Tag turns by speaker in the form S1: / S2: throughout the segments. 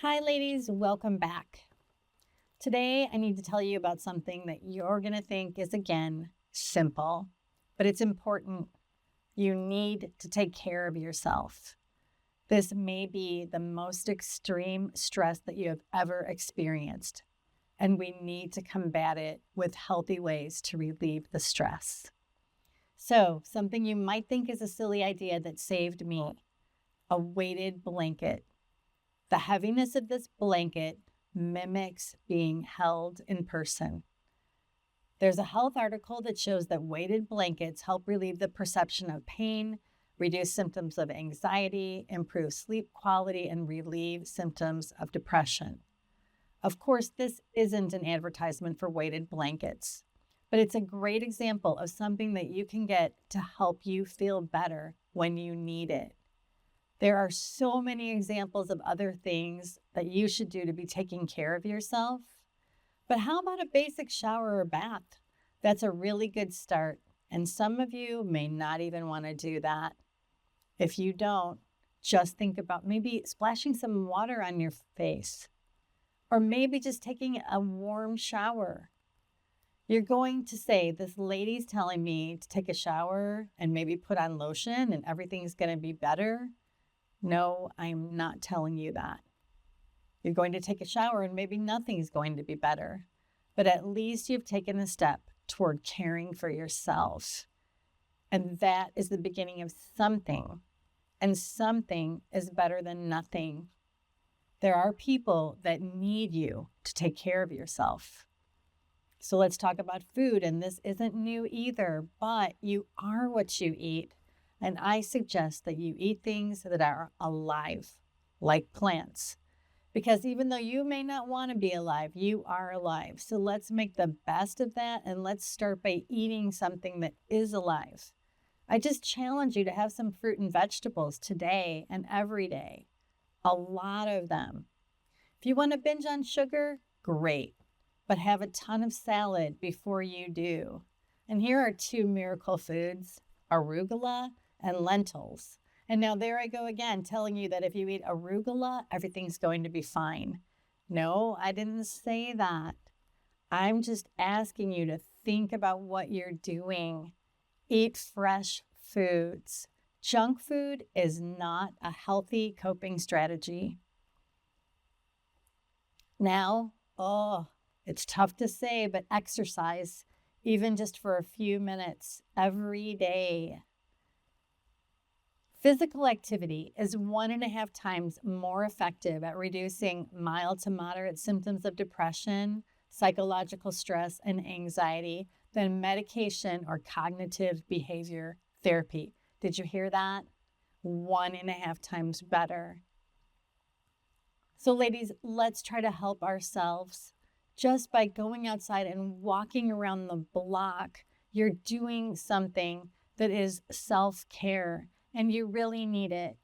S1: Hi, ladies. Welcome back. Today, I need to tell you about something that you're going to think is, again, simple, but it's important. You need to take care of yourself. This may be the most extreme stress that you have ever experienced, and we need to combat it with healthy ways to relieve the stress. So, something you might think is a silly idea that saved me: a weighted blanket. The heaviness of this blanket mimics being held in person. There's a health article that shows that weighted blankets help relieve the perception of pain, reduce symptoms of anxiety, improve sleep quality, and relieve symptoms of depression. Of course, this isn't an advertisement for weighted blankets, but it's a great example of something that you can get to help you feel better when you need it. There are so many examples of other things that you should do to be taking care of yourself. But how about a basic shower or bath? That's a really good start. And some of you may not even want to do that. If you don't, just think about maybe splashing some water on your face, or maybe just taking a warm shower. You're going to say, this lady's telling me to take a shower and maybe put on lotion and everything's going to be better. No, I'm not telling you that. You're going to take a shower and maybe nothing's going to be better, but at least you've taken a step toward caring for yourself. And that is the beginning of something, and something is better than nothing. There are people that need you to take care of yourself. So let's talk about food, and this isn't new either, but you are what you eat. And I suggest that you eat things that are alive, like plants. Because even though you may not want to be alive, you are alive. So let's make the best of that, and let's start by eating something that is alive. I just challenge you to have some fruit and vegetables today and every day. A lot of them. If you want to binge on sugar, great. But have a ton of salad before you do. And here are two miracle foods: arugula and lentils. And now there I go again, telling you that if you eat arugula, everything's going to be fine. No, I didn't say that. I'm just asking you to think about what you're doing. Eat fresh foods. Junk food is not a healthy coping strategy. Now, it's tough to say, but exercise, even just for a few minutes every day. Physical activity is 1.5 times more effective at reducing mild to moderate symptoms of depression, psychological stress, and anxiety than medication or cognitive behavior therapy. Did you hear that? 1.5 times better. So ladies, let's try to help ourselves just by going outside and walking around the block. You're doing something that is self-care, and you really need it.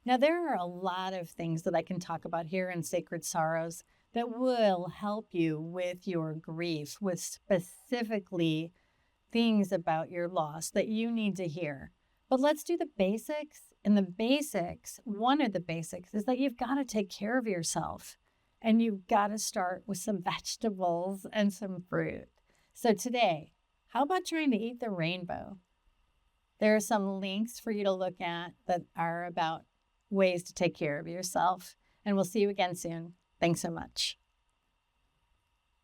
S1: Now, there are a lot of things that I can talk about here in Sacred Sorrows that will help you with your grief, with specifically things about your loss that you need to hear. But let's do the basics. And the basics, one of the basics, is that you've got to take care of yourself. And you've got to start with some vegetables and some fruit. So today, how about trying to eat the rainbow? There are some links for you to look at that are about ways to take care of yourself. And we'll see you again soon. Thanks so much.